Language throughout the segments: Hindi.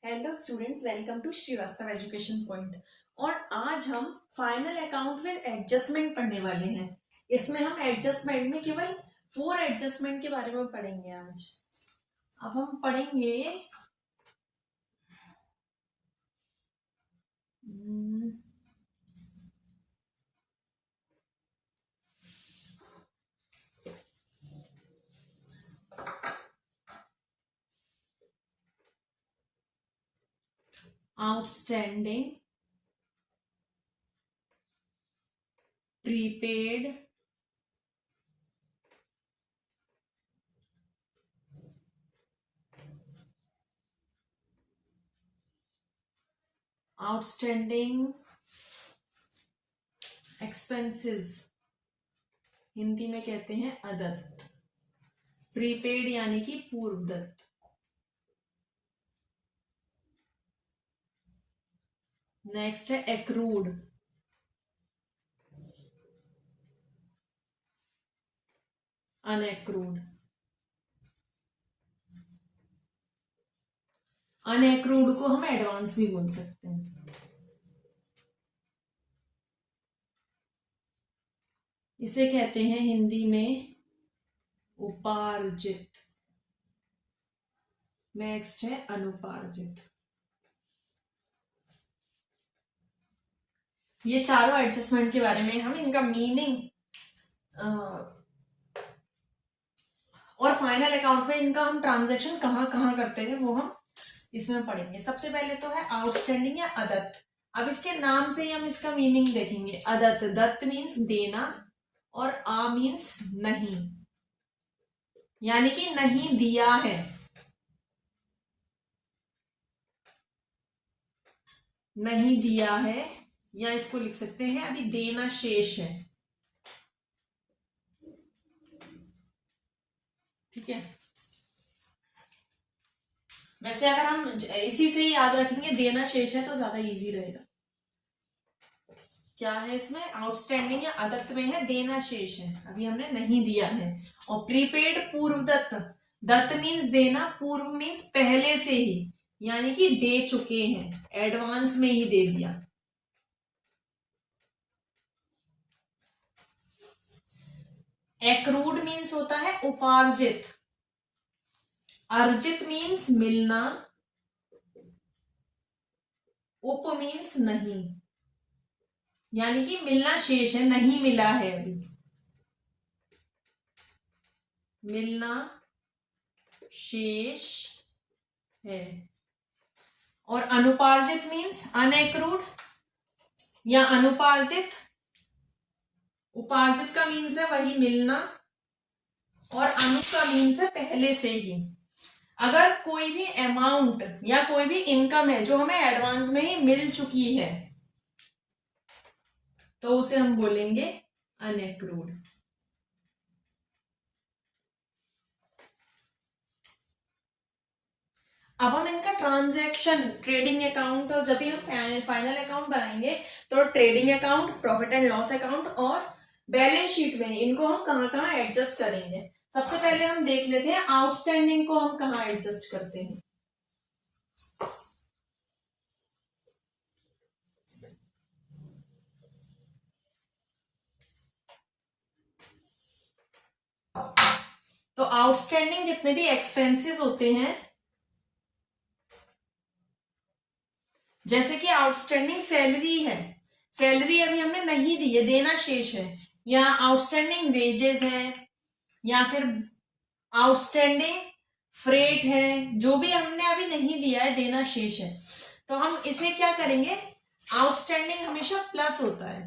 Hello students, welcome to Srivastava education point. और आज हम फाइनल अकाउंट विद एडजस्टमेंट पढ़ने वाले हैं। इसमें हम एडजस्टमेंट में केवल 4 एडजस्टमेंट के बारे में पढ़ेंगे आज। अब हम पढ़ेंगे outstanding, prepaid, outstanding expenses, Hindi में कहते हैं अदत्त। प्रीपेड यानी कि पूर्व दत्त। नेक्स्ट है एक्रूड, अनएक्रूड। अनएक्रूड को हम एडवांस भी बोल सकते हैं। इसे कहते हैं हिंदी में उपार्जित। नेक्स्ट है अनुपार्जित। ये चारों एडजस्टमेंट के बारे में हम इनका मीनिंग और फाइनल अकाउंट में इनका हम ट्रांजैक्शन कहाँ कहाँ करते हैं वो हम इसमें पढ़ेंगे। सबसे पहले तो है आउटस्टैंडिंग या अदत्त। अब इसके नाम से ही हम इसका मीनिंग देखेंगे। अदत्त, दत्त मीन्स देना और आ मीन्स नहीं, यानी कि नहीं दिया है। नहीं दिया है, या इसको लिख सकते हैं अभी देना शेष है। ठीक है, वैसे अगर हम इसी से ही याद रखेंगे देना शेष है तो ज्यादा इजी रहेगा। क्या है इसमें? आउटस्टैंडिंग या अदत्त में है देना शेष है, अभी हमने नहीं दिया है। और प्रीपेड पूर्व दत्त, दत्त मीन्स देना, पूर्व मीन्स पहले से ही, यानी कि दे चुके हैं, एडवांस में ही दे दिया। एक्रूड मीन्स होता है उपार्जित। अर्जित मीन्स मिलना, उप मीन्स नहीं, यानी कि मिलना शेष है, नहीं मिला है अभी, मिलना शेष है। और अनुपार्जित मीन्स अनएक्रूड या अनुपार्जित। उपार्जित का मीन्स है वही मिलना, और अनु का मीन्स है पहले से ही। अगर कोई भी अमाउंट या कोई भी इनकम है जो हमें एडवांस में ही मिल चुकी है तो उसे हम बोलेंगे अनएक्रूड। अब हम इनका ट्रांजैक्शन, ट्रेडिंग अकाउंट, और जब भी हम फाइनल अकाउंट बनाएंगे तो trading account, profit and loss account और बैलेंस शीट में इनको हम कहाँ कहाँ एडजस्ट करेंगे। सबसे पहले हम देख लेते हैं आउटस्टैंडिंग को हम कहाँ एडजस्ट करते हैं। तो आउटस्टैंडिंग जितने भी एक्सपेंसेस होते हैं, जैसे कि आउटस्टैंडिंग सैलरी है, सैलरी अभी हमने नहीं दी है, देना शेष है, या आउटस्टैंडिंग वेजेस है, या फिर आउटस्टैंडिंग फ्रेट है, जो भी हमने अभी नहीं दिया है, देना शेष है, तो हम इसे क्या करेंगे? आउटस्टैंडिंग हमेशा प्लस होता है,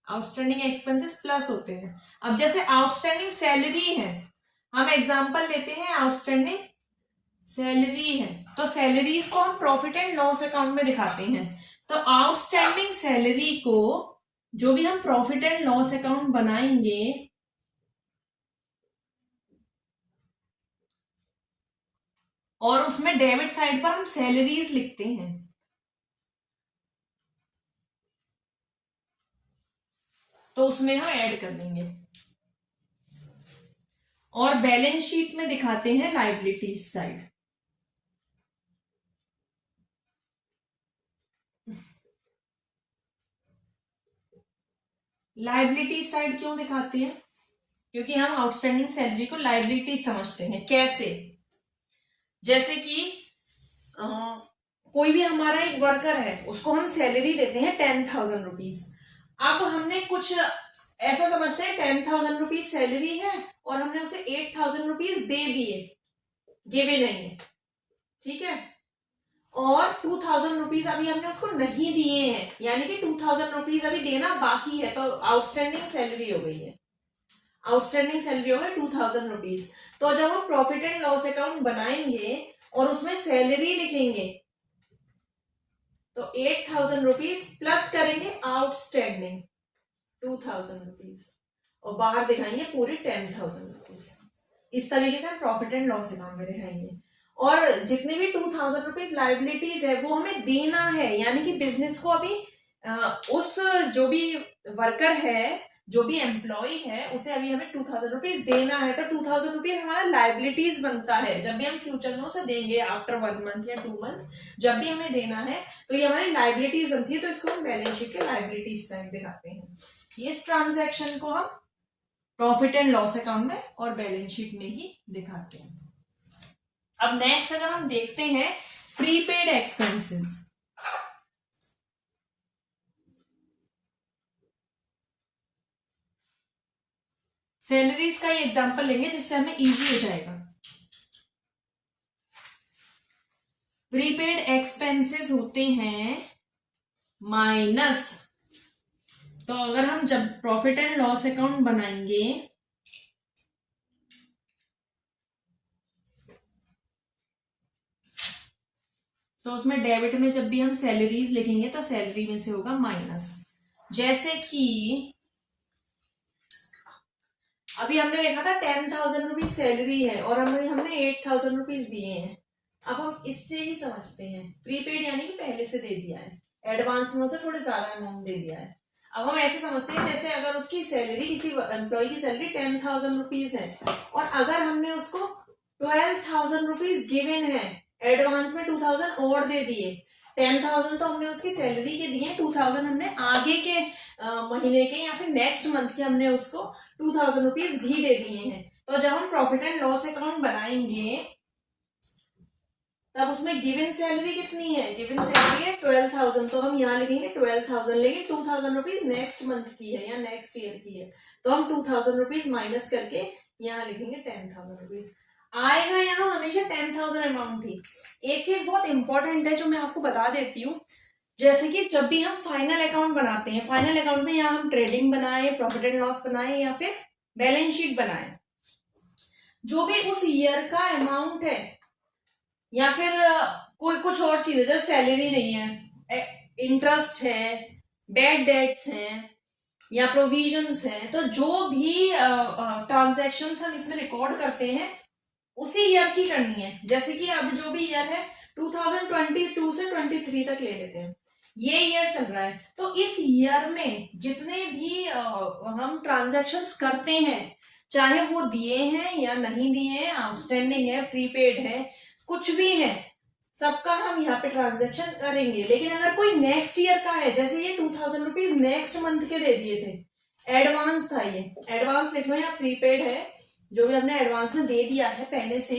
आउटस्टैंडिंग एक्सपेंसेस प्लस होते हैं। अब जैसे आउटस्टैंडिंग सैलरी है, हम एग्जांपल लेते हैं, आउटस्टैंडिंग सैलरी है तो सैलरीज को हम प्रॉफिट एंड लॉस अकाउंट में दिखाते हैं। तो आउटस्टैंडिंग सैलरी को जो भी हम प्रॉफिट एंड लॉस अकाउंट बनाएंगे और उसमें डेबिट साइड पर हम सैलरीज लिखते हैं, तो उसमें हम ऐड कर देंगे। और बैलेंस शीट में दिखाते हैं लायबिलिटीज साइड। लाइबिलिटी साइड क्यों दिखाते हैं? क्योंकि हम आउटस्टैंडिंग सैलरी को लाइबिलिटी समझते हैं। कैसे? जैसे कि कोई भी हमारा एक वर्कर है, उसको हम सैलरी देते हैं 10,000 रुपीज। अब हमने कुछ ऐसा समझते हैं 10,000 रुपीज सैलरी है और हमने उसे 8,000 रुपीज दे दिए, गिवे नहीं है, ठीक है। और 2,000 रुपीज अभी हमने उसको नहीं दिए हैं, यानी कि 2,000 रुपीज अभी देना बाकी है, तो आउटस्टैंडिंग सैलरी हो गई है। आउटस्टैंडिंग सैलरी हो गई 2,000 रुपीज। तो जब हम प्रॉफिट एंड लॉस अकाउंट बनाएंगे और उसमें सैलरी लिखेंगे तो 8,000 रुपीज प्लस करेंगे आउटस्टैंडिंग 2,000 रुपीज और बाहर दिखाएंगे पूरे 10,000 रुपीज। इस तरीके से हम प्रॉफिट एंड लॉस अकाउंट में दिखाएंगे। और जितने भी 2,000 रुपीज लाइबिलिटीज है वो हमें देना है, यानी कि बिजनेस को अभी उस जो भी वर्कर है, जो भी एम्प्लॉय है, उसे अभी हमें 2,000 रुपीज देना है। तो 2,000 रुपीज हमारा लाइबिलिटीज बनता है। जब भी हम फ्यूचर में उसे देंगे आफ्टर 1 मंथ या 2 मंथ, जब भी हमें देना है तो ये हमारी लाइबिलिटीज बनती है। तो इसको हम बैलेंस शीट के लाइबिलिटीज साइड दिखाते हैं। इस ट्रांजैक्शन को हम प्रॉफिट एंड लॉस अकाउंट में और बैलेंस शीट में ही दिखाते हैं। अब नेक्स्ट अगर हम देखते हैं प्रीपेड एक्सपेंसेस। सैलरीज का ही एग्जांपल लेंगे जिससे हमें इजी हो जाएगा। प्रीपेड एक्सपेंसेस होते हैं माइनस, तो अगर हम जब प्रॉफिट एंड लॉस अकाउंट बनाएंगे तो उसमें डेबिट में जब भी हम सैलरीज लिखेंगे तो सैलरी में से होगा माइनस। जैसे कि अभी हमने देखा था 10,000 रुपीज सैलरी है और हमने 8,000 रुपीज दिए हैं। अब हम इससे ही समझते हैं प्रीपेड यानी कि पहले से दे दिया है, एडवांस में उसे थोड़े ज्यादा अमाउंट दे दिया है। अब हम ऐसे समझते हैं जैसे अगर उसकी सैलरी, किसी एम्प्लॉय की सैलरी 10,000 रुपीज है और अगर हमने उसको 12,000 रुपीज गिवन है, एडवांस में 2,000 और दे दिए, 10,000 तो हमने उसकी सैलरी के दिए, 2,000 हमने आगे के महीने के या फिर नेक्स्ट मंथ के हमने उसको 2,000 रुपीज भी दे दिए हैं। तो जब हम प्रॉफिट एंड लॉस अकाउंट बनाएंगे तब उसमें गिवन सैलरी कितनी है? गिवन सैलरी है 12,000, तो हम यहाँ लिखेंगे 12,000, लेकिन 2,000 रुपीज नेक्स्ट मंथ की है या नेक्स्ट ईयर की है, तो हम 2,000 रुपीज माइनस करके यहाँ लिखेंगे 10,000 रुपीज। आएगा यहाँ हमेशा 10,000 अमाउंट ही। एक चीज बहुत इंपॉर्टेंट है जो मैं आपको बता देती हूँ, जैसे कि जब भी हम फाइनल अकाउंट बनाते हैं, फाइनल अकाउंट में यहाँ हम ट्रेडिंग बनाए, प्रॉफिट एंड लॉस बनाए या फिर बैलेंस शीट बनाए, जो भी उस ईयर का अमाउंट है या फिर कोई कुछ और चीज है, जैसे सैलरी नहीं है, इंटरेस्ट है, बैड डेट्स हैं या प्रोविजंस हैं, तो जो भी ट्रांजैक्शंस हम इसमें रिकॉर्ड करते हैं उसी ईयर की करनी है। जैसे कि अब जो भी ईयर है 2022 से 23 तक ले लेते हैं, ये ईयर चल रहा है, तो इस ईयर में जितने भी हम ट्रांजैक्शंस करते हैं, चाहे वो दिए हैं या नहीं दिए हैं, आउटस्टैंडिंग है, प्रीपेड है, कुछ भी है, सबका हम यहाँ पे ट्रांजैक्शन करेंगे। लेकिन अगर कोई नेक्स्ट ईयर का है, जैसे ये 2,000 रुपीज नेक्स्ट मंथ के दे दिए थे, एडवांस था, ये एडवांस लिख लो या प्रीपेड है, जो भी हमने एडवांस में दे दिया है पहले से,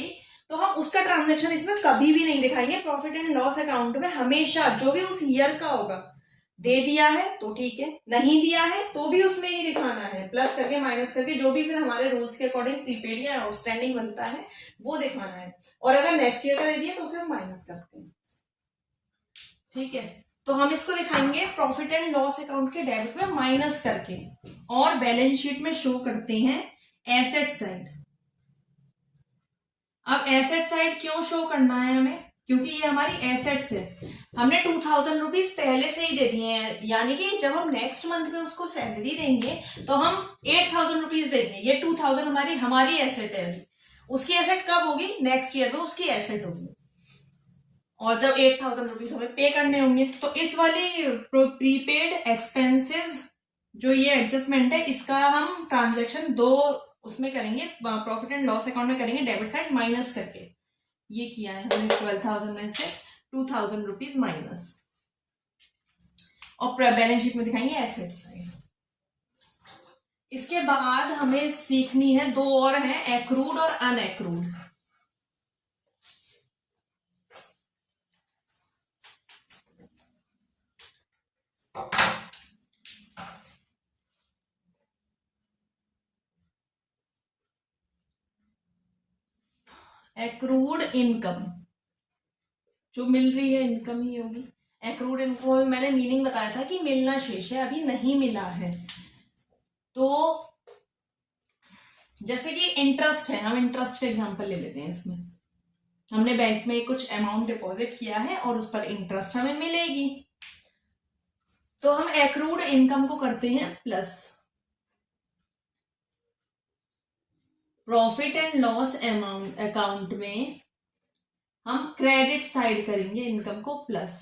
तो हम उसका ट्रांजैक्शन इसमें कभी भी नहीं दिखाएंगे। प्रॉफिट एंड लॉस अकाउंट में हमेशा जो भी उस ईयर का होगा, दे दिया है तो ठीक है, नहीं दिया है तो भी उसमें ही दिखाना है, प्लस करके माइनस करके जो भी फिर हमारे रूल्स के अकॉर्डिंग प्रीपेड या आउटस्टैंडिंग बनता है वो दिखाना है। और अगर नेक्स्ट ईयर का दे दिया तो उसे हम माइनस करते हैं, ठीक है। तो हम इसको दिखाएंगे प्रॉफिट एंड लॉस अकाउंट के डेबिट में माइनस करके, और बैलेंस शीट में शो करते हैं एसेट साइड। अब एसेट साइड क्यों शो करना है हमें? क्योंकि ये हमारी एसेट्स है, हमने 2,000 रुपीज पहले से ही दे दिए हैं, यानी कि जब हम नेक्स्ट मंथ में उसको सैलरी देंगे तो हम 8,000 रुपीज देंगे, ये 2,000 हमारी एसेट है। उसकी एसेट कब होगी? नेक्स्ट ईयर में उसकी एसेट होगी, और जब 8,000 रुपीज हमें पे करने होंगे, तो इस वाली प्रीपेड एक्सपेंसेस जो ये एडजस्टमेंट है, इसका हम ट्रांजेक्शन दो उसमें करेंगे, प्रॉफिट एंड लॉस अकाउंट में करेंगे डेबिट साइड माइनस करके। ये किया है हमने 12,000 में से 2,000 रुपीज माइनस, और बैलेंस शीट में दिखाएंगे एसेट साइड। इसके बाद हमें सीखनी है दो और हैं, एक्रूड और अनएक्रूड। एक्रूड इनकम जो मिल रही है इनकम ही होगी। एक्रूड इनकम में मैंने मीनिंग बताया था कि मिलना शेष है, अभी नहीं मिला है। तो जैसे कि इंटरेस्ट है, हम इंटरेस्ट का एग्जांपल ले लेते हैं। इसमें हमने बैंक में कुछ अमाउंट डिपॉजिट किया है और उस पर इंटरेस्ट हमें मिलेगी, तो हम एक्रूड इनकम को करते हैं plus, profit and loss amount account में हम क्रेडिट साइड करेंगे इनकम को प्लस,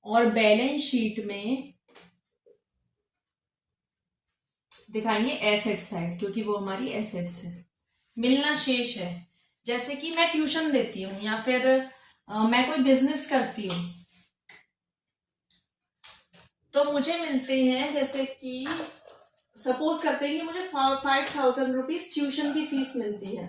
और बैलेंस शीट में दिखाएंगे एसेट साइड, क्योंकि वो हमारी एसेट्स है। मिलना शेष है, जैसे कि मैं ट्यूशन देती हूँ या फिर मैं कोई बिजनेस करती हूँ, तो मुझे मिलते हैं, जैसे कि सपोज करते हैं कि मुझे 5000 रुपीज ट्यूशन की फीस मिलती है,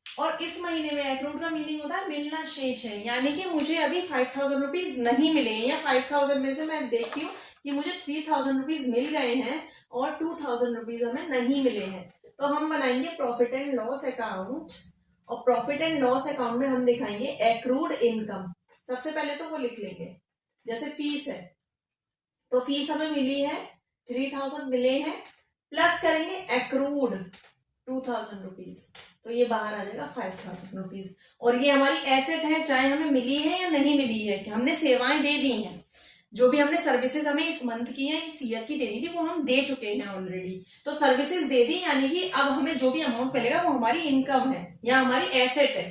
और इस महीने में एक्रूड का मीनिंग होता है मिलना शेष है, यानी कि मुझे अभी 5000 रुपीज नहीं मिले हैं, या 5000 में से मैं देखती हूँ कि मुझे 3000 रुपीज मिल गए हैं और 2000 रुपीज हमें नहीं मिले हैं। तो हम बनाएंगे प्रॉफिट एंड लॉस अकाउंट, और प्रॉफिट एंड लॉस अकाउंट में हम दिखाएंगे एक्रूड इनकम। सबसे पहले तो वो लिख लेंगे, जैसे फीस है तो फीस हमें मिली है 3000 मिले हैं, प्लस करेंगे एक्रूड 2000 रुपीज, तो ये बाहर आ जाएगा 5000 रुपीज। और ये हमारी एसेट है, चाहे हमें मिली है या नहीं मिली है, कि हमने सेवाएं दे दी हैं, जो भी हमने सर्विसेज हमें इस मंथ की है, इस ईयर की देनी थी, वो हम दे चुके हैं ऑलरेडी। तो सर्विसेज दे दी, यानी कि अब हमें जो भी अमाउंट मिलेगा वो हमारी इनकम है या हमारी एसेट है,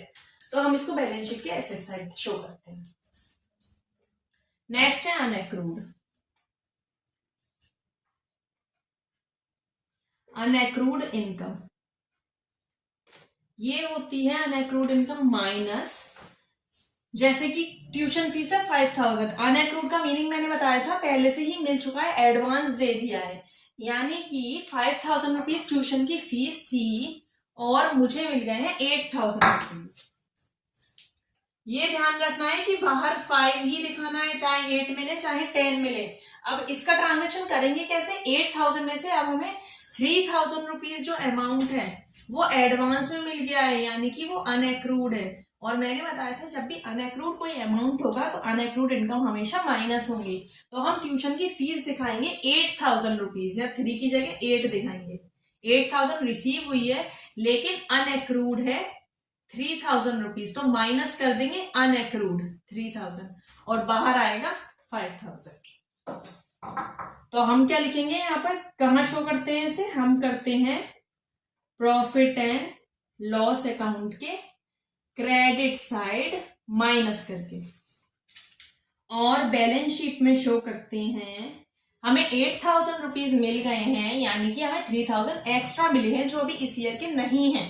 तो हम इसको बैलेंस शीट के एसेट साइड शो करते हैं। नेक्स्ट है अनएक्रूड। अनएक्रूड इनकम ये होती है अनएक्रूड इनकम माइनस, जैसे कि ट्यूशन फीस है 5000, अनएक्रूड का मीनिंग मैंने बताया था पहले से ही मिल चुका है, एडवांस दे दिया है, यानी कि 5000 रुपीज ट्यूशन की फीस थी और मुझे मिल गए हैं 8000 रुपीज। ये ध्यान रखना है कि बाहर 5 ही दिखाना है, चाहे 8 मिले चाहे 10 मिले। अब इसका ट्रांजेक्शन करेंगे कैसे, 8000 में से अब हमें 3000 रुपीज जो अमाउंट है वो एडवांस में मिल गया है, यानी कि वो अनएक्रूड है। और मैंने बताया था जब भी अनएक्रूड कोई अमाउंट होगा तो अनएक्रूड इनकम हमेशा माइनस होंगी। तो हम ट्यूशन की फीस दिखाएंगे 8000 रुपीज, या 3 की जगह 8 दिखाएंगे। 8000 रिसीव हुई है लेकिन अनएक्रूड है 3000 रुपीज, तो माइनस कर देंगे अनएक्रूड 3000 और बाहर आएगा 5000। तो हम क्या लिखेंगे यहाँ पर, कहाँ शो करते हैं इसे, हम करते हैं प्रॉफिट एंड लॉस अकाउंट के क्रेडिट साइड माइनस करके, और बैलेंस शीट में शो करते हैं हमें 8000 रुपीज मिल गए हैं, यानी कि हमें 3000 एक्स्ट्रा मिले हैं जो अभी इस ईयर के नहीं है,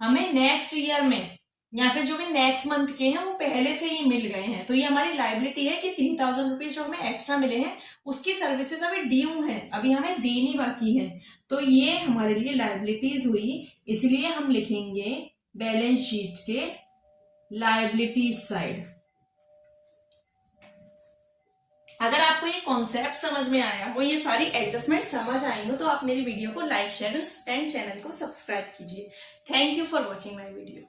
हमें नेक्स्ट ईयर में या फिर जो भी नेक्स्ट मंथ के हैं वो पहले से ही मिल गए हैं। तो ये हमारी लाइबिलिटी है कि 3000 रुपीज जो हमें एक्स्ट्रा मिले हैं उसकी सर्विसेज अभी ड्यू है, अभी हमें देनी बाकी है, तो ये हमारे लिए लाइबिलिटीज हुई। इसलिए हम लिखेंगे बैलेंस शीट के लाइबिलिटीज साइड। अगर आपको ये कॉन्सेप्ट समझ में आया हो, ये सारी एडजस्टमेंट समझ आई हो, तो आप मेरी वीडियो को लाइक शेयर एंड चैनल को सब्सक्राइब कीजिए। Thank you for watching my video.